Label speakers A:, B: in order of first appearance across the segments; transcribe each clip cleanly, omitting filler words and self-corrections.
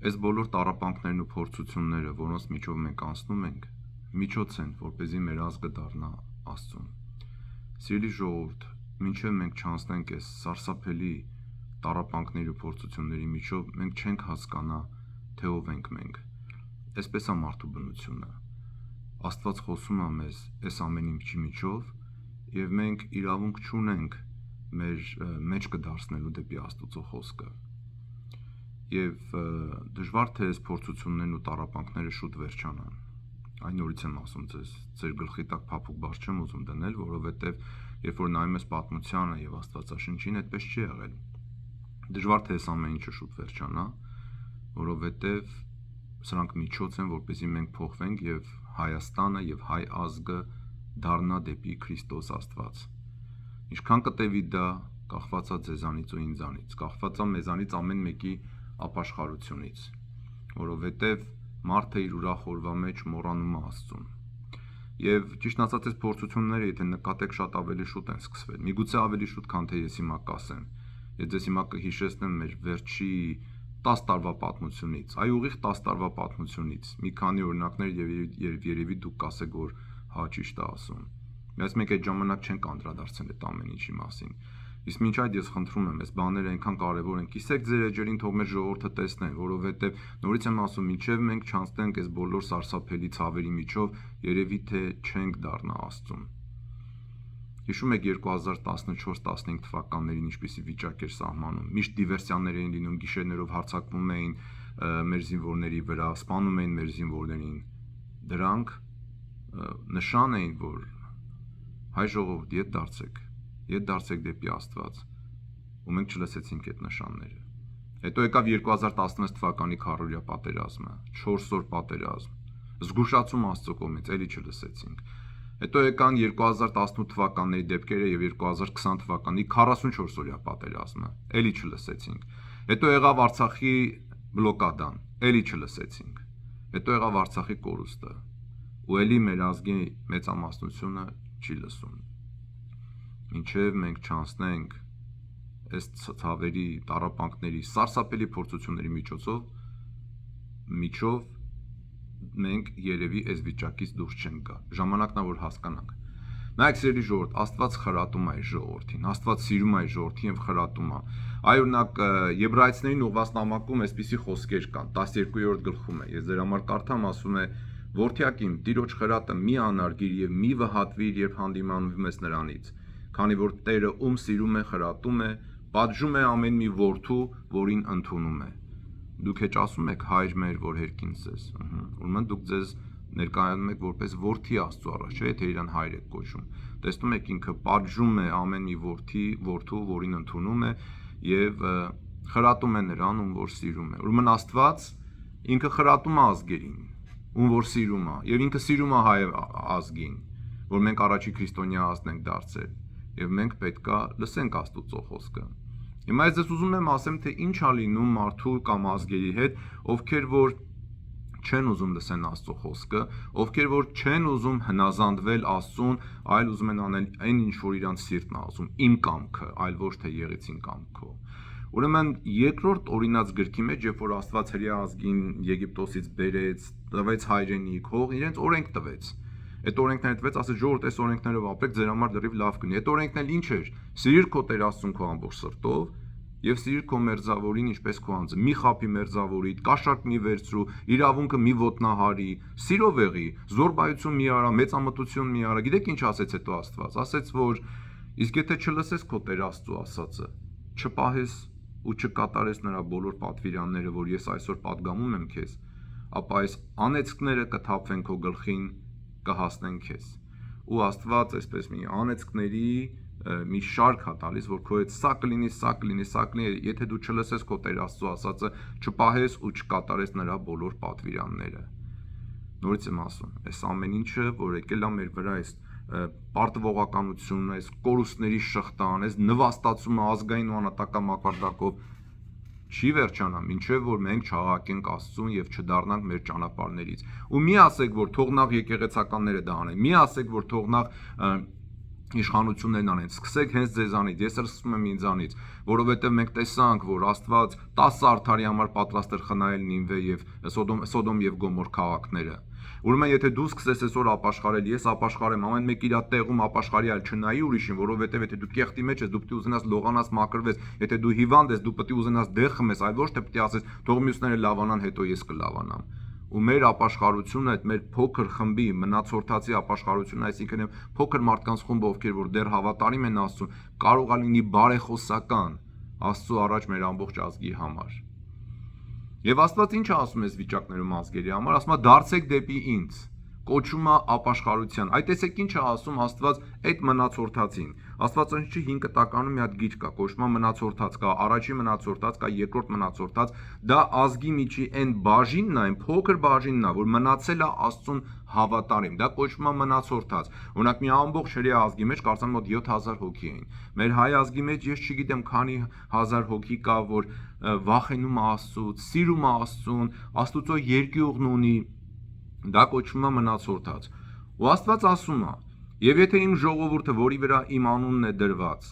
A: Այս բոլոր տառապանքներն ու փորձությունները, որոնց միջով մենք անցնում ենք, միջոց են, որպեսզի մեր ազգը դառնա Աստծուն։ Սիրելի ժողովուրդ, մինչև մենք չանցնենք այս սարսափելի տառապանքների ու փորձությունների միջով, մենք չենք հասկանա, թե ով ենք մենք։ Այսպես է մարդու բնությունը։ Աստված խոսում է մեզ այս ամեն ինչի միջով, եւ մենք իրավունք չունենք մեր մեջ կդարձնելու դեպի Աստծո խոսքը։ Եվ դժվար թե այս փորձություններն ու տառապանքները շուտ վերջանան։ Այն նորից եմ ասում ձեզ, ձեր գլխի տակ փափուկ բար չեմ ուզում դնել, որովհետև երբ որ նայում ես պատմությանը եւ Աստվածաշնչին, այդպես չի եղել։ Դժվար թե այս ամեն ինչը շուտ վերջանա, որովհետև սրանք միջոց են, որպեսզի մենք փոխվենք եւ Հայաստանը եւ հայ ազգը դառնա դեպի Քրիստոս Աստված։ Ինչքան կտևի դա, կախված է ձեզանից ու ինձանից, կախված է մեզանից ամեն մեկի ապաշխարությունից, որովհետև մարդը իր ուրախ օրվա մեջ մոռանում է Աստծուն։ Եվ ճիշտ ասած, այս փորձությունները, եթե նկատեք, շատ ավելի շուտ են սկսվել։ Միգուցե ավելի շուտ, քան թե ես հիմա կասեմ։ Ես ձեզ հիմա կհիշեցնեմ մեր վերջի 10 տարվա պատմությունից, այ ուղիղ 10 տարվա պատմությունից։ Մի քանի օրինակներ եւ երևի դուք կասեք, որ հա ճիշտ է ասում։ Բայց մենք այդ ժամանակ չենք անդրադարձել այդ ամեն ինչի մասին։ Իսկ մինչ այդ ես խնդրում եմ, այս բաները այնքան կարևոր են։ Կիսեք ձեր էջերին, թող մեր ժողովուրդը տեսնեն, որովհետև նորից եմ ասում, մինչև մենք չանցնենք այս բոլոր սարսափելի ցավերի միջով, երևի թե չենք դառնա Աստծուն։ Հիշում եք 2014-15 թվականներին ինչպիսի վիճակ էր սահմանում։ Միշտ դիվերսիաներ էին լինում, գիշերներով հարձակվում էին մեր զինվորների վրա, սպանում էին մեր զինվորներին։ Դրանք նշան էին, որ հայ ժողովուրդ ետ դարձեք դեպի Աստված, ու մենք չլսեցինք այդ նշանները։ Հետո եկավ 2016 թվականի քառորյա պատերազմը, 4 օր պատերազմ, զգուշացում Աստծո կողմից, էլի չլսեցինք։ Հետո եկան 2018 թվականների դեպքերը եւ 2020 թվականի 44 օրյա պատերազմը, էլի չլսեցինք։ Հետո եղավ Արցախի բլոկադան, էլի չլսեցինք։ Հետո եղավ Արցախի կորուստը, ու էլի մեր ազգի մեծամասնությունը չի լսում։ Մինչև մենք չանցնենք այս ցավերի, տառապանքների, սարսափելի փորձությունների միջով մենք երևի այս վիճակից դուրս չենք գա։ Ժամանակն է, որ հասկանանք։ Նայեք, սիրելի ժողովուրդ, Աստված խրատում է այս ժողովրդին, Աստված սիրում է այս ժողովրդին եւ խրատում է։ Այ օրինակ Եբրայեցիներին ուղղված նամակում այսպիսի խոսքեր կան, 12-րդ գլխում է։ Ես ձեր համար կարդամ, ասում է. «Որդյակիմ, Տիրոջ խրատը մի անարգիր եւ մի վհատվիր, երբ հանդիմանվում ես նրանից, քանի որ Տերը ում սիրում է, խրատում է, պատժում է ամեն մի որդու, որին ընդունում է»։ Դուք հեչ ասում եք հայր մեր, որ հերքինս ես։ Ուրեմն դուք ձեզ ներկայանում եք որպես որդի Աստծո առաջ, չէ՞, թե իրան հայր եք կոչում։ Տեսնում եք, ինքը պատժում է ամեն մի որդու, որին ընդունում է, եւ խրատում է նրան, ում որ սիրում է։ Ուրեմն Աստված ինքը խրատում է ազգերին, ում որ սիրում է, եւ ինքը սիրում է հայ ազգին, որ մենք առաջի քրիստոնյա ազգ ենք դարձել, եւ մենք պետքա լսենք Աստծո խոսքը։ Հիմա ես ուզում եմ ասեմ, թե ինչ է լինում մարդու կամ ազգերի հետ, ովքեր որ չեն ուզում լսեն Աստծո խոսքը, ովքեր որ չեն ուզում հնազանդվել Աստծուն, այլ ուզում են անել այն ինչ որ իրանց սիրտն է ուզում, իմ կամքը, այլ ոչ թե եղեցին կամքո։ Ուրեմն երկրորդ օրինաց գրքի մեջ, երբ որ Աստված հրեա ազգին Եգիպտոսից բերեց, տվեց հայրենիք, հող, իրենց օրենք տվեց։ Այդ օրենքները տվեց, ասեց ժողովուրդ, այս օրենքներով ապրեք, ձեր համար դեռ լավ կլինի։ Այդ օրենքն էլ ինչ էր։ Սիրիր քո Տեր Աստծուն քո ամբողջ սրտով եւ սիրիր քո մերձավորին ինչպես քո անձը։ Մի խաբի մերձավորիդ, կաշառք մի վերցրու, իրավունքը մի ոտնահարի, սիրով եղի, զորբայություն մի արա, մեծամտություն մի արա։ Գիտեք ինչ ասեց հետո Աստված։ Ասեց, որ իսկ եթե չլսես քո Տեր Աստծո ասածը, չպահես ու չկատարես նրա բոլոր պատվիրանները, որ ես այսօր պատգամում եմ քեզ, ապա այս անեծքները կթափվեն քո գլխին, կհասնեն քեզ։ Ու Աստված այսպես մի անեծքների մի շարք է տալիս, որ քո հետ սա կլինի, սա կլինի, սա կլինի, եթե դու չլսես քո Տեր Աստծո ասածը, չպահես ու չկատարես նրա բոլոր պատվիրանները։ Նորից եմ ասում, այս ամեն ինչը, որ եկել է մեր վրա, այս պարտվողականությունը, այս կորուստների շղթան, այս նվաստացումը ազգային ու անհատական մակարդակով չի վերջանա, մինչև որ մենք չհաղաքենք Աստծուն եւ չդառնանք մեր ճանապարհներից։ Ու մի ասեք, որ թողնաղ եկեղեցականները դա անեն։ Մի ասեք, որ թողնաղ իշխանություններն անեն, սկսեք հենց ձեզանից, ես էլ սկսում եմ ինձանից, որովհետև մենք տեսանք, որ Աստված 10 արդարի համար պատրաստ էր խնայել Նինվե եւ Սոդոմ եւ Գոմոր քաղաքները։ Ուրեմն եթե դու սկսես այսօր ապաշխարել, ես ապաշխարեմ, ամեն մեկ իր տեղում ապաշխարի, այլ չնայի ուրիշին, որովհետև եթե դու կեղտի մեջ ես, դու պետք է ուզենաս լողանաս, մաքրվես, եթե դու հիվանդ ես, դու պետք է ուզենաս դեղ խմես, այլ ոչ թե պետք է ասես, թող մյուսները լավանան, հետո ես կլավանամ։ Ու մեր ապաշխարությունը, այդ մեր փոքր խմբի մնացորդացի ապաշխարությունը, այսինքն փոքր մարդկանց խումբը, ովքեր որ դեռ հավատարիմ են Աստծուն, կարող է լինի բարեխոսական Աստծո առաջ մեր ամբողջ ազգի համար։ Եվ Աստված ինչ է ասում այս վիճակներում ազգերի համար, ասում է դարձեք դեպի ինձ, կոչում է ապաշխարության։ Այդ տեսեք ինչ է ասում Աստված այդ մնացորդացին։ Աստվածաշնչի 5 կտականում մի հատ գիծ կա, կոչվում է մնացորդաց, կա առաջի մնացորդաց, կա երկրորդ մնացորդաց, դա ազգի միջի այն բաժինն է, այն փոքր բաժինն է, որ մնացել է Աստծուն հավատարիմ, դա կոչվում է մնացորդաց։ Օրինակ մի ամբողջ հրեա ազգի մեջ կարծեմ մոտ 7000 հոգի էին։ Մեր հայ ազգի մեջ ես չգիտեմ քանի հազար հոգի կա, որ վախենում է Աստծուց, սիրում է Աստծուն, Աստուծո երկյուղն ունի, դա կոչվում է մնացորդաց։ Ու Աստված ասում է. «Եվ եթե իմ ժողովուրդը, որի վրա իմ անունն է դրված,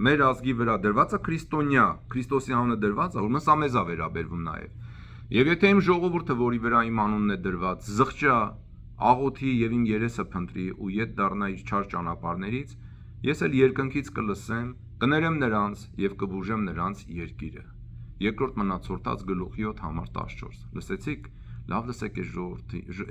A: մեր ազգի վրա դրված է քրիստոնյա, Քրիստոսի անունը դրված է, ուրեմն սա մեզ է վերաբերվում նաև։ Եվ եթե իմ ժողովուրդը, որի վրա իմ անունն է դրված, զղջա, աղոթի եւ իմ երեսը փնտրի ու ետ դառնա իր չար ճանապարհներից, ես էլ երկնքից կլսեմ, կներեմ նրանց եւ կբուժեմ նրանց երկիրը»։ Երկրորդ մնացորդաց գլուխ 7 համար 14։ Լսեցիք։ Լավ լսեք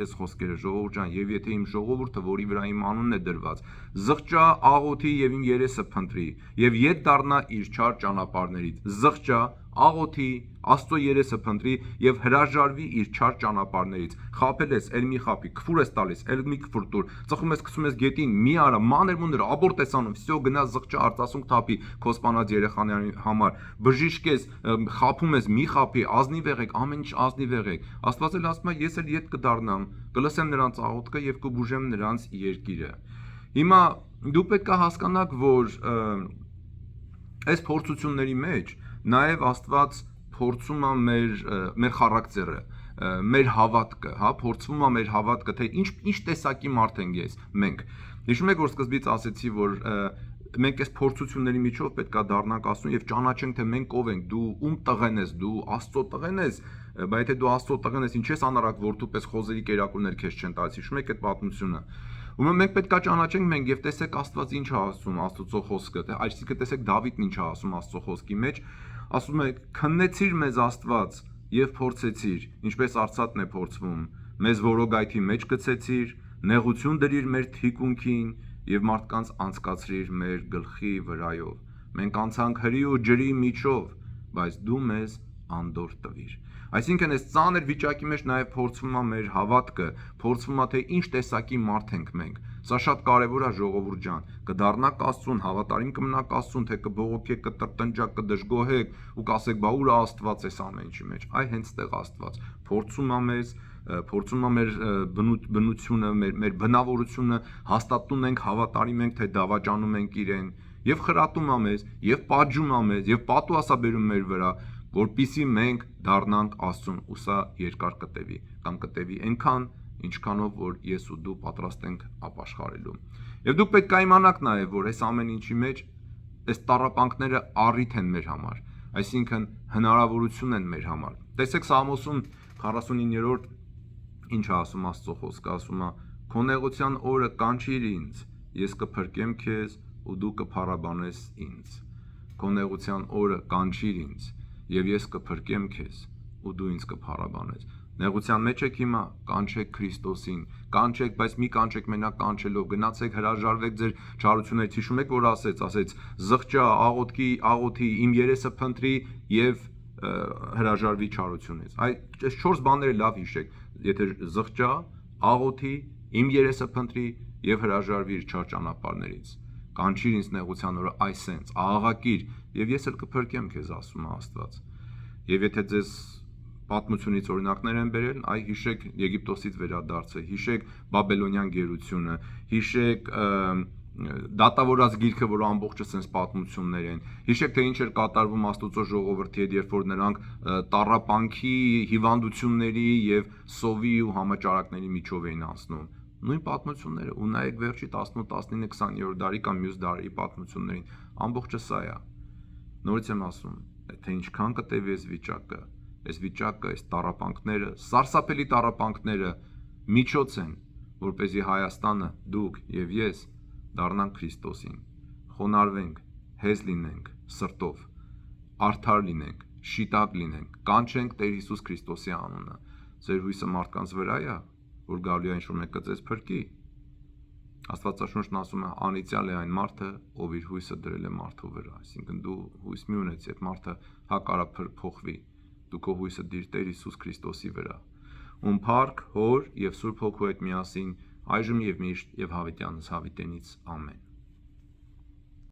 A: այս խոսքերը, ժողովուրդ ջան, եւ եթե իմ ժողովուրդը, որի վրա իմ անունն է դրված, զղջա, աղոթի եւ իմ երեսը փնտրի եւ ետ դառնա իր չար ճանապարհներից, զղջա, աղոթի, Աստծո երեսը փնտրի եւ հրաժարվի իր չար ճանապարհներից, խաբել ես, ել մի խաբի, քֆուր ես տալիս, ել մի քֆուր տուր, ծխում ես, գցում ես գետին, մի արա, մանր մունդր, աբորտ ես անում, վсё, գնա զղջա, արծասունք թափի քո սպանած երեխաների համար, բժիշկ ես, խաբում ես, մի խաբի, ազնիվ եղեք, ամեն ինչ ազնիվ եղեք։ Աստված էլ ասում է, ես էլ ետ կդառնամ, կլսեմ նրանց աղոթքը եւ կբուժեմ նրանց երկիրը։ Հիմա դու պետք է հասկանաք, որ այս փորձությունների մեջ նաև Աստված փորձում է մեր խարակտերը, մեր հավատքը, հա, փորձվում է մեր հավատքը, թե ինչ տեսակի մարդ ենք մենք։ Հիշում եք, որ սկզբից ասեցի, որ մենք այս փորձությունների միջով պետք է դառնանք Աստծուն եւ ճանաչենք, թե մենք ով ենք, դու ում տղեն ես, դու Աստծո տղեն ես, բայց եթե դու Աստծո տղեն ես, ինչ ես անարակ որդու պես խոզերի կերակուրներ քեզ չեն տալիս։ Հիշում եք այդ պատմությունը։ Ուրեմն մենք պետք է ճանաչենք մենք եւ տեսեք Աստված ինչ է ասում Աստծո խոսքը, այսինքն տեսեք Դավիթն ինչ է ասում Աստծո խոսքի մեջ, ասում է. «Քննեցիր մեզ Աստված եւ փորձեցիր, ինչպես արծաթն է փորձվում, մեզ որոգայթի մեջ գցեցիր, նեղություն դրիր մեր թիկունքին եւ մարդկանց անցկացրիր մեր գլխի վրայով։ Մենք անցանք հրի ու ջրի միջով, բայց դու մեզ անդորր տվիր»։ Այսինքն այս ծանր վիճակի մեջ նաև փորձվում է մեր հավատքը, փորձվում է թե ինչ տեսակի մարդ ենք մենք։ Սա շատ կարևոր է ժողովուրդ ջան, կդառնաք Աստծուն, հավատարիմ կմնաք Աստծուն, թե կբողոքեք, կտրտնջաք, կդժգոհեք ու կասեք, բա ուր է Աստված այս ամեն ինչի մեջ։ Այ հենց տեղ Աստված փորձում է մեզ, փորձում է մեր բնությունը, մեր բնավորությունը, հաստատում ենք, հավատարիմ ենք, թե դավաճանում ենք իրեն, եւ խրատում է մեզ, եւ պատժում է մեզ, եւ պատուհասա բերում մեր վրա, որպիսի մենք դառնանք Աստծուն, ու սա երկար կտևի, կամ կտևի այնքան, ինչքանով որ ես ու դու պատրաստ ենք ապաշխարելու։ Եվ դուք պետք է իմանաք նաև, որ այս ամեն ինչի մեջ այս տառապանքները առիթ են մեր համար, այսինքն հնարավորություն են մեր համար։ Տեսեք Սաղմոսում 49-րդ ինչ է ասում Աստծո խոսքը, ասում է. «Քո նեղության օրը կանչիր ինձ, ես կփրկեմ քեզ ու դու կփառաբանես ինձ»։ Քո նեղության օրը կանչիր ինձ, եւ ես կփրկեմ քեզ ու դու ինձ կփառաբանես։ Նեղության մեջ եք հիմա, կանչեք Քրիստոսին, կանչեք, բայց մի կանչեք մենակ կանչելով, գնացեք հրաժարվեք ձեր չարություններից։ Հիշում եք, որ ասեց զղջա, աղոթի, իմ երեսը փնտրի եւ հրաժարվի չարությունից։ Այս 4 բաները լավ հիշեք, եթե զղջա, աղոթի, իմ երեսը փնտրի եւ հրաժարվի իր չար ճանապարհներից։ Կանչիր ինձ նեղության օրը այսենց, աղաղակիր, եւ ես էլ կփրկեմ քեզ, ասում է Աստված։ Եվ եթե ձեզ պատմությունից օրինակներ են բերել, այ հիշեք Եգիպտոսից վերադարձը, հիշեք Բաբելոնյան գերությունը, հիշեք դատավորած գիրքը, որ ամբողջը sense պատմություններ են։ Հիշեք թե ինչ էր կատարվում Աստծո ժողովրդի հետ, երբ որ նրանք տառապանքի, հիվանդությունների եւ սովի ու համաճարակների միջով էին անցնում։ Նույն պատմությունները, ու նայեք վերջի 18, 19, 20-րդ դարի կամ մյուս դարի պատմություններին, ամբողջը սա է։ Նորից եմ ասում, թե ինչքան կտևի այս վիճակը, այս տառապանքները, սարսափելի տառապանքները միջոց են, որպեսզի Հայաստանը, դուք եւ ես դառնանք Քրիստոսին, խոնարհվենք, հեզ լինենք սրտով, արդար լինենք, շիտակ լինենք, կանչենք Տեր Հիսուս Քրիստոսի անունը։ Ձեր հույսը մարդկանց վրա է, որ գալու է ինչ-որ մեկը ձեզ փրկի։ Աստվածաշունչն ասում է, անիծյալ է այն մարդը, ով իր հույսը դրել է մարդու վրա, այսինքն դու հույս մի ունեցի, այդ մարդը հակառակ փոխվի, դու քո հույսը դիր Տեր Հիսուս Քրիստոսի վրա, ում փառք Հոր եւ Սուրբ Հոգու հետ միասին այժմ եւ միշտ եւ հավիտյանս հավիտենից ամեն։